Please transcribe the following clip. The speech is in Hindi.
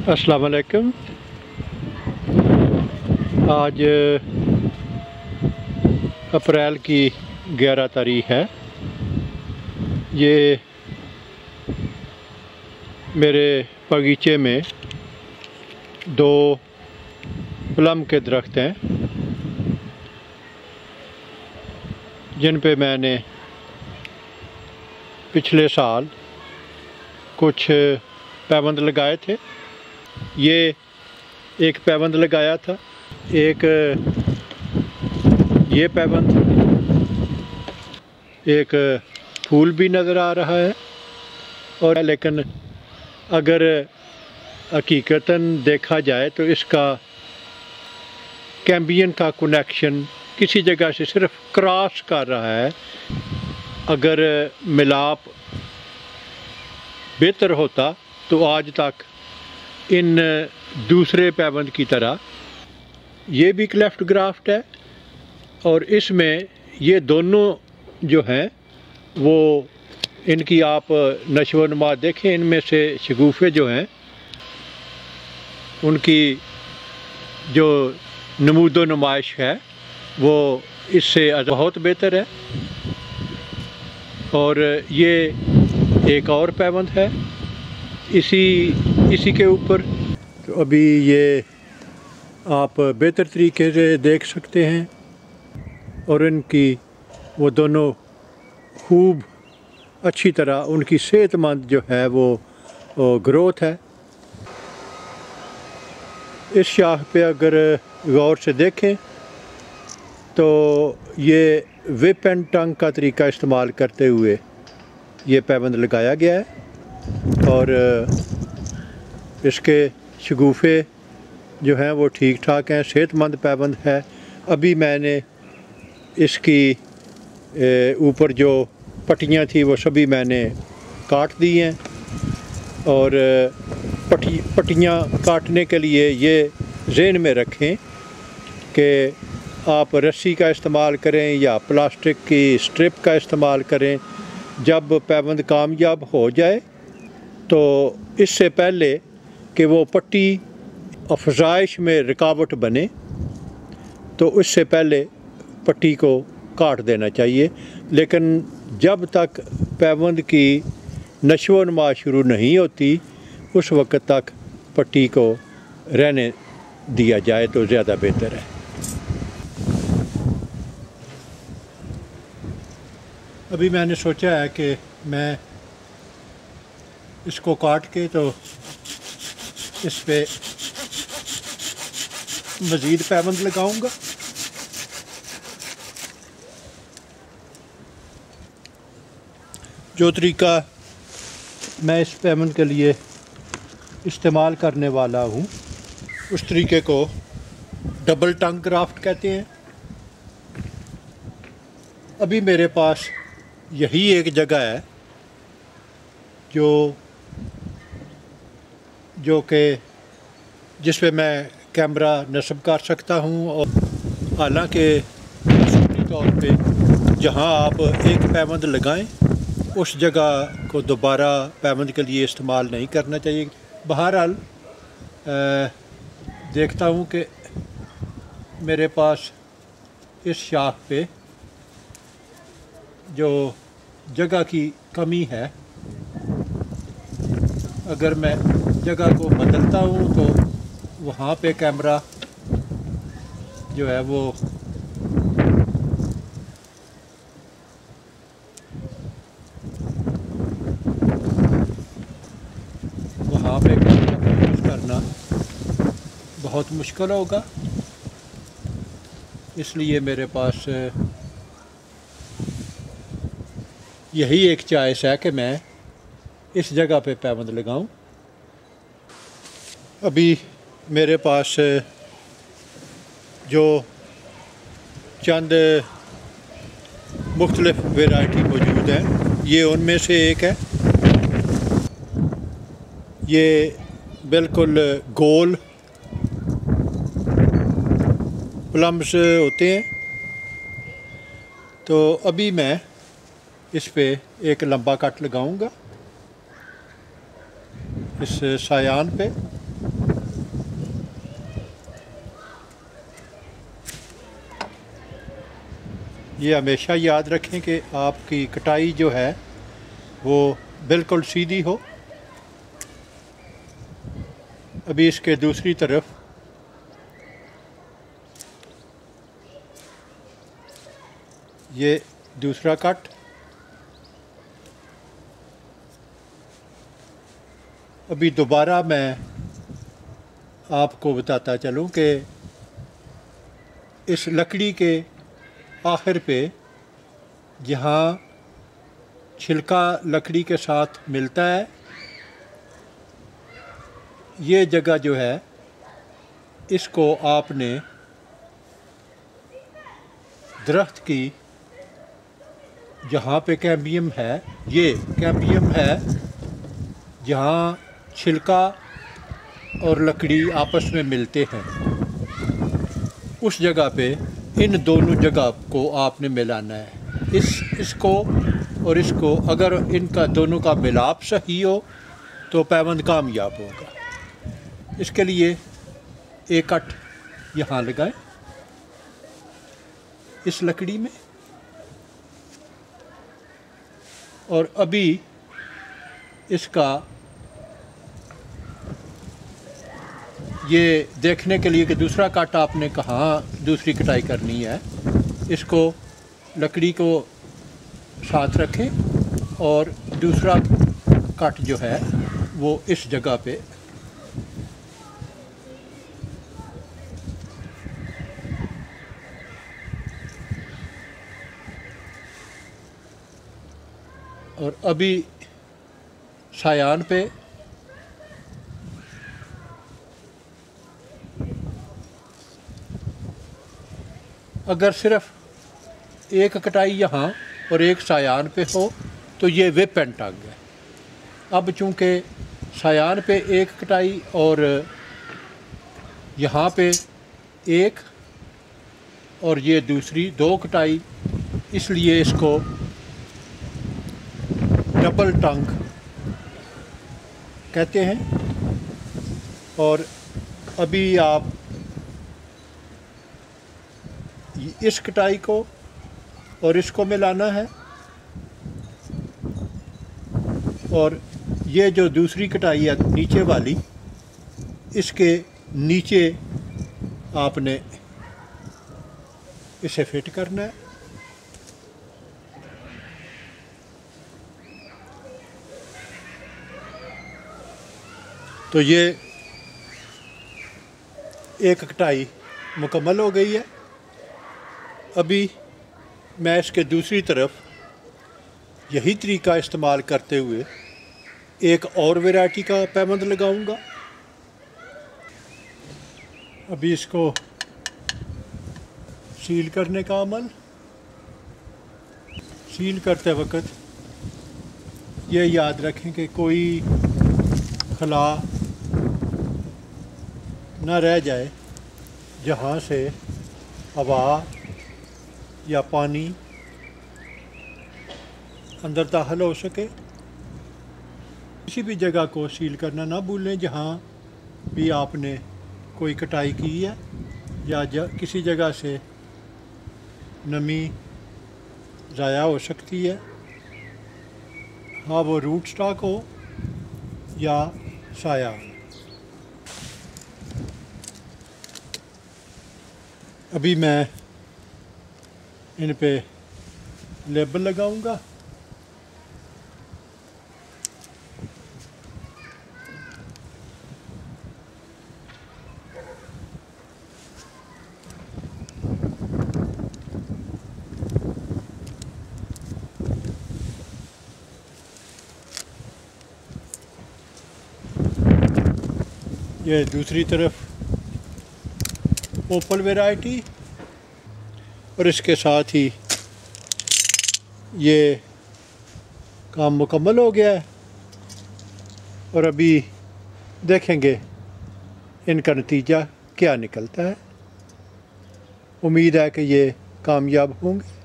अस्सलाम वालेकुम। आज अप्रैल की 11 तारीख है। ये मेरे बगीचे में 2 प्लम के दरख्त हैं जिन पे मैंने पिछले साल कुछ पैबंद लगाए थे। ये एक पैबंद लगाया था, एक ये पैबंद, एक फूल भी नज़र आ रहा है। और लेकिन अगर हकीकतन देखा जाए तो इसका कैम्बियन का कनेक्शन किसी जगह से सिर्फ क्रॉस कर रहा है। अगर मिलाप बेहतर होता तो आज तक इन दूसरे पैबंद की तरह ये भी क्लेफ्ट ग्राफ्ट है, और इसमें ये दोनों जो हैं वो इनकी आप नशो नुमा देखें। इनमें से शगुफ़े जो हैं उनकी जो नमूदो नुमाइश है वो इससे बहुत बेहतर है। और ये एक और पैबंद है इसी के ऊपर। तो अभी ये आप बेहतर तरीके से देख सकते हैं, और इनकी वो दोनों खूब अच्छी तरह उनकी सेहतमंद जो है वो ग्रोथ है। इस शाख पे अगर गौर से देखें तो ये विप एंड टंग का तरीका इस्तेमाल करते हुए ये पैबंद लगाया गया है, और इसके शगुफ़े जो हैं वो ठीक ठाक हैं, सेहतमंद पैबंद है। अभी मैंने इसकी ऊपर जो पट्टियाँ थी वो सभी मैंने काट दी हैं, और पट्टियाँ काटने के लिए ये ज़हन में रखें कि आप रस्सी का इस्तेमाल करें या प्लास्टिक की स्ट्रिप का इस्तेमाल करें। जब पैबंद कामयाब हो जाए तो इससे पहले कि वो पट्टी अफज़ाइश में रुकावट बने तो इससे पहले पट्टी को काट देना चाहिए। लेकिन जब तक पैबंद की नशो नुमा शुरू नहीं होती उस वक्त तक पट्टी को रहने दिया जाए तो ज़्यादा बेहतर है। अभी मैंने सोचा है कि मैं इसको काट के तो इस पे मज़ीद पैबंद लगाऊंगा। जो तरीका मैं इस पैबंद के लिए इस्तेमाल करने वाला हूँ उस तरीके को डबल टंग ग्राफ्ट कहते हैं। अभी मेरे पास यही एक जगह है जो कि जिस पे मैं कैमरा नस्ब कर सकता हूँ। और हालांकि सूनी तौर पे जहाँ आप एक पैबंद लगाएं उस जगह को दोबारा पैबंद के लिए इस्तेमाल नहीं करना चाहिए। बहरहाल देखता हूँ कि मेरे पास इस शाख पे जो जगह की कमी है, अगर मैं जगह को बदलता हूँ तो वहाँ पे कैमरा जो है वो वहाँ पे कैमरा फोकस करना बहुत मुश्किल होगा। इसलिए मेरे पास यही एक चॉइस है कि मैं इस जगह पे पैबंद लगाऊं। अभी मेरे पास जो चंद मुख्तलिफ वैरायटी मौजूद हैं ये उनमें से एक है। ये बिल्कुल गोल प्लम्स होते हैं। तो अभी मैं इस पे एक लंबा कट लगाऊंगा इस सायान पे। ये हमेशा याद रखें कि आपकी कटाई जो है वो बिल्कुल सीधी हो। अभी इसके दूसरी तरफ ये दूसरा कट। अभी दोबारा मैं आपको बताता चलूं कि इस लकड़ी के आखिर पे जहाँ छिलका लकड़ी के साथ मिलता है, ये जगह जो है इसको आपने दरख्त की जहाँ पे कैम्बियम है, ये कैम्बियम है जहाँ छिलका और लकड़ी आपस में मिलते हैं, उस जगह पे इन दोनों जगह को आपने मिलाना है। इसको और इसको, अगर इनका दोनों का मिलाप सही हो तो पैबंद कामयाब होगा। इसके लिए एक कट यहाँ लगाएं इस लकड़ी में, और अभी इसका ये देखने के लिए कि दूसरा कट आपने कहाँ दूसरी कटाई करनी है, इसको लकड़ी को साथ रखें और दूसरा कट जो है वो इस जगह पे और अभी सायान पे अगर सिर्फ एक कटाई यहाँ और एक सायान पे हो तो ये whip and tug है। अब चूँकि सायान पे एक कटाई और यहाँ पे एक और ये दूसरी दो कटाई, इसलिए इसको डबल टंग कहते हैं। और अभी आप इस कटाई को और इसको मिलाना है, और ये जो दूसरी कटाई है नीचे वाली, इसके नीचे आपने इसे फिट करना है। तो ये एक कटाई मुकम्मल हो गई है। अभी मैं इसके दूसरी तरफ यही तरीका इस्तेमाल करते हुए एक और वैरायटी का पैबंद लगाऊंगा। अभी इसको सील करने का अमल, सील करते वक्त ये याद रखें कि कोई खला न रह जाए जहाँ से हवा या पानी अंदर दाखिल हो सके। किसी भी जगह को सील करना ना भूलें जहाँ भी आपने कोई कटाई की है या किसी जगह से नमी ज़ाया हो सकती है, हाँ वो रूट स्टॉक हो या साया। अभी मैं इन पे लेबल लगाऊंगा। ये दूसरी तरफ ओपल वैरायटी, और इसके साथ ही ये काम मुकम्मल हो गया है। और अभी देखेंगे इनका नतीजा क्या निकलता है। उम्मीद है कि ये कामयाब होंगे।